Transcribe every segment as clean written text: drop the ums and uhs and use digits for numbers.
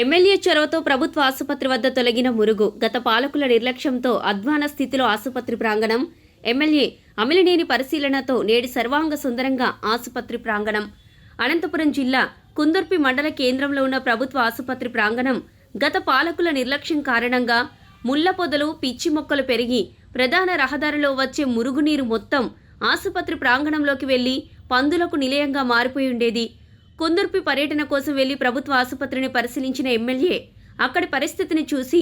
MLA చొరవతో ప్రభుత్వ ఆసుపత్రి వద్ద తొలగిన మురుగు. గత పాలకుల నిర్లక్ష్యంతో అధ్వాన స్థితిలో ఆసుపత్రి ప్రాంగణం. ఎమ్మెల్యే అమిలినేని పరిశీలనతో నేడు సర్వాంగ సుందరంగా ఆసుపత్రి ప్రాంగణం. అనంతపురం జిల్లా కుందుర్పి మండల కేంద్రంలో ఉన్న ప్రభుత్వ ఆసుపత్రి ప్రాంగణం గత పాలకుల నిర్లక్ష్యం కారణంగా ముళ్ల పొదలు, పిచ్చి మొక్కలు పెరిగి ప్రధాన రహదారిలో వచ్చే మురుగునీరు మొత్తం ఆసుపత్రి ప్రాంగణంలోకి వెళ్లి పందులకు నిలయంగా మారిపోయి ఉండేది. కుందుర్పి పర్యటన కోసం వెళ్లి ప్రభుత్వ ఆసుపత్రిని పరిశీలించిన ఎమ్మెల్యే అక్కడి పరిస్థితిని చూసి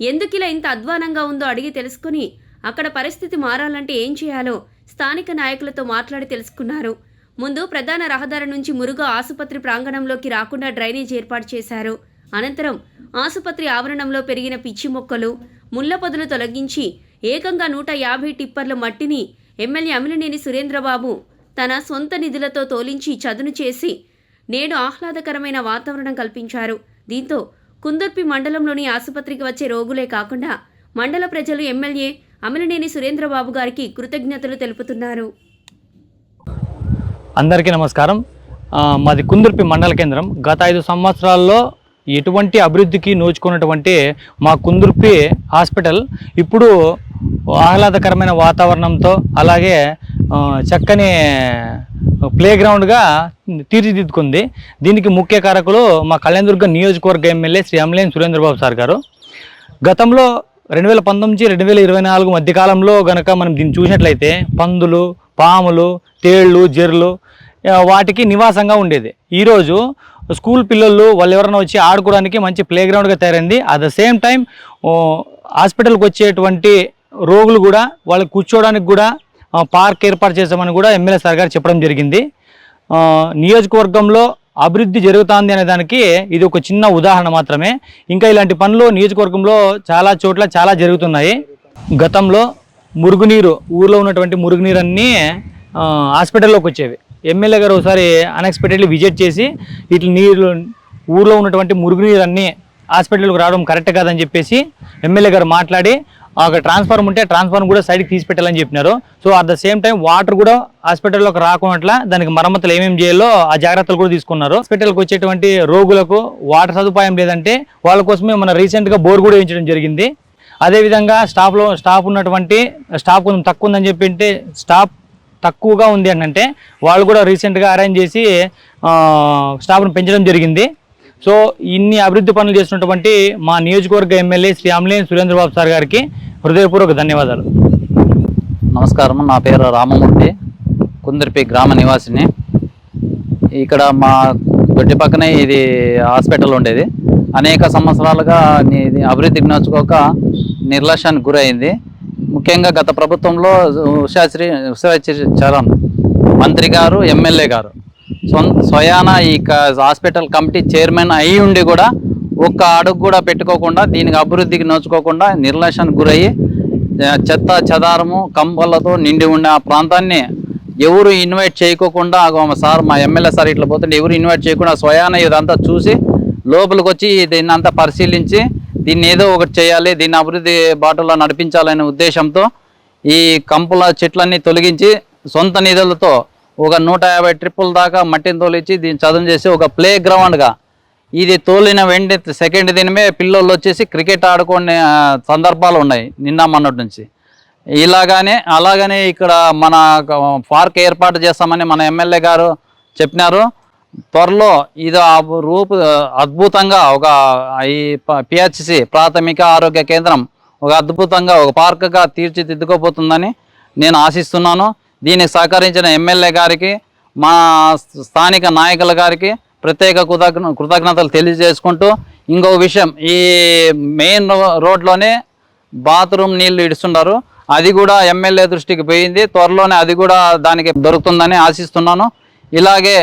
ఎందుకిలా ఇంత అధ్వానంగా ఉందో అడిగి తెలుసుకుని అక్కడ పరిస్థితి మారాలంటే ఏం చేయాలో స్థానిక నాయకులతో మాట్లాడి తెలుసుకున్నారు. ముందు ప్రధాన రహదారి నుంచి మురుగు ఆసుపత్రి ప్రాంగణంలోకి రాకుండా డ్రైనేజ్ ఏర్పాటు చేశారు. అనంతరం ఆసుపత్రి ఆవరణంలో పెరిగిన పిచ్చి మొక్కలు, ముళ్ల పొదలు తొలగించి ఏకంగా 150 టిప్పర్ల మట్టిని ఎమ్మెల్యే అమిలినేని సురేంద్రబాబు తన సొంత నిధులతో తోలించి చదును చేసి నేడు ఆహ్లాదకరమైన వాతావరణం కల్పించారు. దీంతో కుందుర్పి మండలంలోని ఆసుపత్రికి వచ్చే రోగులే కాకుండా మండల ప్రజలు ఎమ్మెల్యే అమిలినేని సురేంద్రబాబు గారికి కృతజ్ఞతలు తెలుపుతున్నారు. అందరికీ నమస్కారం. మాది కుందుర్పి మండల కేంద్రం. గత 5 సంవత్సరాల్లో ఎటువంటి అభివృద్ధికి నోచుకున్నటువంటి మా కుందుర్పి హాస్పిటల్ ఇప్పుడు ఆహ్లాదకరమైన వాతావరణంతో అలాగే చక్కని ప్లే గ్రౌండ్గా తీర్చిదిద్దుకుంది. దీనికి ముఖ్య కారకులు మా కళ్యాణదుర్గం నియోజకవర్గ ఎమ్మెల్యే శ్రీ అమిలినేని సురేంద్రబాబు సార్ గారు. గతంలో 2019-2024 మధ్యకాలంలో గనక మనం దీన్ని చూసినట్లయితే పందులు, పాములు, తేళ్ళు, జెర్లు వాటికి నివాసంగా ఉండేది. ఈరోజు స్కూల్ పిల్లలు వాళ్ళు ఎవరైనా వచ్చి ఆడుకోవడానికి మంచి ప్లే గ్రౌండ్గా తయారైంది. అట్ ద సేమ్ టైం హాస్పిటల్కి వచ్చేటువంటి రోగులు కూడా వాళ్ళకి కూర్చోవడానికి కూడా పార్క్ ఏర్పాటు చేసామని కూడా ఎమ్మెల్యే సార్ గారు చెప్పడం జరిగింది. నియోజకవర్గంలో అభివృద్ధి జరుగుతుంది అనే దానికి ఇది ఒక చిన్న ఉదాహరణ మాత్రమే. ఇంకా ఇలాంటి పనులు నియోజకవర్గంలో చాలా చోట్ల చాలా జరుగుతున్నాయి. గతంలో మురుగునీరు, ఊర్లో ఉన్నటువంటి మురుగునీరు అన్నీ హాస్పిటల్లోకి వచ్చేవి. ఎమ్మెల్యే గారు ఒకసారి అన్ఎక్స్పెక్టెడ్లీ విజిట్ చేసి ఇట్లా నీరు ఊర్లో ఉన్నటువంటి మురుగునీరు అన్నీ హాస్పిటల్కి రావడం కరెక్ట్ కాదని చెప్పేసి ఎమ్మెల్యే గారు మాట్లాడి ఒక ట్రాన్స్ఫార్మర్ ఉంటే ట్రాన్స్ఫార్మర్ కూడా సైడ్కి తీసి పెట్టాలని చెప్పినారు. So at the same time water కూడా హాస్పిటల్లోకి రాకున్నట్ల దానికి మరమ్మతులు ఏమేమి చేయాలో ఆ జాగ్రత్తలు కూడా తీసుకున్నారు. హాస్పిటల్కి వచ్చేటువంటి రోగులకు వాటర్ సదుపాయం లేదంటే వాళ్ళ కోసమే మన రీసెంట్గా బోర్ కూడా వేయించడం జరిగింది. అదేవిధంగా స్టాఫ్ ఉన్నటువంటి స్టాఫ్ కొంచెం తక్కువ ఉందని చెప్పి స్టాఫ్ తక్కువగా ఉంది అంటే వాళ్ళు కూడా రీసెంట్గా అరేంజ్ చేసి స్టాఫ్ను పెంచడం జరిగింది. సో ఇన్ని అభివృద్ధి పనులు చేస్తున్నటువంటి మా నియోజకవర్గ ఎమ్మెల్యే శ్రీ అమిలినేని సురేంద్రబాబు సార్ గారికి హృదయపూర్వక ధన్యవాదాలు. నమస్కారం. నా పేరు రామమూర్తి, కుందుర్పి గ్రామ నివాసిని. ఇక్కడ మా దొడ్డి పక్కనే ఇది హాస్పిటల్ ఉండేది. అనేక సంవత్సరాలుగా అభివృద్ధికి నోచుకోక నిర్లక్ష్యానికి గురైంది. ముఖ్యంగా గత ప్రభుత్వంలో ఉషాశ్రీ చరణ్ మంత్రి గారు, ఎమ్మెల్యే గారు స్వయాన ఈ హాస్పిటల్ కమిటీ చైర్మన్ అయి ఉండి కూడా ఒక్క అడుగు కూడా పెట్టుకోకుండా దీనికి అభివృద్ధికి నోచుకోకుండా నిర్లక్ష్యానికి గురయ్యి చెత్త చెదారము కంపలతో నిండి ఉండే ఆ ప్రాంతాన్ని ఎవరు ఇన్వైట్ చేయకోకుండా సార్ మా ఎమ్మెల్యే సార్ ఇట్లా పోతుంటే ఎవరు ఇన్వైట్ చేయకుండా స్వయాన ఇదంతా చూసి లోపలికి వచ్చి దీన్ని అంతా పరిశీలించి దీన్ని ఏదో ఒకటి చేయాలి, దీన్ని అభివృద్ధి బాటలో నడిపించాలనే ఉద్దేశంతో ఈ కంపుల చెట్లన్నీ తొలగించి సొంత నిధులతో ఒక 150 ట్రిప్పుల దాకా మట్టిని తోలించి దీన్ని చదును చేసి ఒక ప్లే గ్రౌండ్గా ఇది తోలిన వెంటనే సెకండ్ దినమే పిల్లలు వచ్చేసి క్రికెట్ ఆడుకునే సందర్భాలు ఉన్నాయి నిన్న మొన్నటి నుంచి. అలాగనే ఇక్కడ మన పార్క్ ఏర్పాటు చేస్తామని మన ఎమ్మెల్యే గారు చెప్పినారు. త్వరలో ఇది అద్భుతంగా ఒక ఈ పిహెచ్సి ప్రాథమిక ఆరోగ్య కేంద్రం ఒక అద్భుతంగా ఒక పార్క్గా తీర్చిదిద్దుకోబోతుందని నేను ఆశిస్తున్నాను. దీనికి సహకరించిన ఎమ్మెల్యే గారికి, మా స్థానిక నాయకుల గారికి ప్రత్యేక కృతజ్ఞతలు తెలియజేసుకుంటూ, ఇంకో విషయం, ఈ మెయిన్ రోడ్లోనే బాత్రూమ్ నీళ్లు ఇడుస్తున్నారు. అది కూడా ఎమ్మెల్యే దృష్టికి పోయింది. త్వరలోనే అది కూడా దానికి దొరుకుతుందని ఆశిస్తున్నాను. ఇలాగే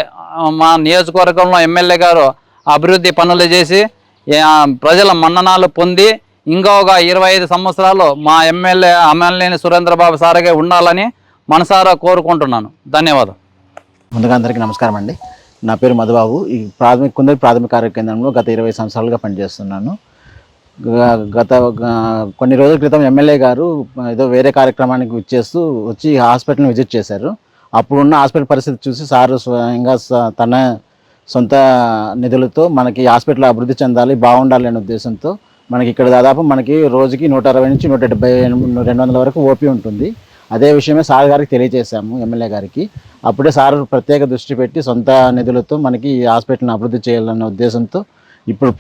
మా నియోజకవర్గంలో ఎమ్మెల్యే గారు అభివృద్ధి పనులు చేసి ప్రజల మన్ననాలు పొంది ఇంకా ఒక 25 సంవత్సరాలు మా ఎమ్మెల్యే అమిలినేని సురేంద్రబాబు సార్గా ఉండాలని మనసారా కోరుకుంటున్నాను. ధన్యవాదాలు. ముందుగా అందరికీ నమస్కారం అండి. నా పేరు మధుబాబు. ఈ కుందుర్పి ప్రాథమిక ఆరోగ్య కేంద్రంలో గత 20 సంవత్సరాలుగా పనిచేస్తున్నాను. గత కొన్ని రోజుల క్రితం ఎమ్మెల్యే గారు ఏదో వేరే కార్యక్రమానికి వచ్చి హాస్పిటల్ని విజిట్ చేశారు. అప్పుడున్న హాస్పిటల్ పరిస్థితి చూసి సార్ స్వయంగా తన సొంత నిధులతో మనకి హాస్పిటల్ అభివృద్ధి చెందాలి, బాగుండాలి అనే ఉద్దేశంతో మనకి ఇక్కడ దాదాపు మనకి రోజుకి 160 నుంచి 170 200 వరకు ఓపీ ఉంటుంది. అదే విషయమే సార్ గారికి తెలియజేశాము, ఎమ్మెల్యే గారికి. అప్పుడే సార్ ప్రత్యేక దృష్టి పెట్టి సొంత నిధులతో మనకి ఈ హాస్పిటల్ని అభివృద్ధి చేయాలనే ఉద్దేశంతో ఇప్పుడు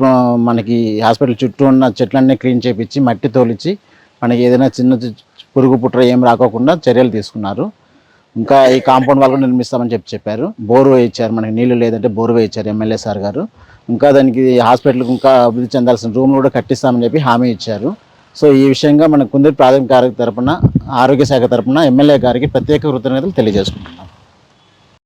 మనకి హాస్పిటల్ చుట్టూ ఉన్న చెట్లన్నీ క్లీన్ చేపించి మట్టి తోలిచి మనకి ఏదైనా చిన్న పురుగు పుట్ర ఏం రాకోకుండా చర్యలు తీసుకున్నారు. ఇంకా ఈ కాంపౌండ్ వాళ్ళు కూడా నిర్మిస్తామని చెప్పారు. బోరు వేయించారు, మనకి నీళ్లు లేదంటే బోరు వేయించారు ఎమ్మెల్యే సార్ గారు. ఇంకా దానికి హాస్పిటల్కి ఇంకా అభివృద్ధి చెందాల్సిన రూమ్లు కూడా కట్టిస్తామని చెప్పి హామీ ఇచ్చారు. సో ఈ విషయంగా మన కుందరి ప్రాథమిక ఆరోగ్య తరపున, ఆరోగ్య శాఖ తరపున ఎమ్మెల్యే గారికి ప్రత్యేక కృతజ్ఞతలు తెలియజేసుకుంటున్నాం.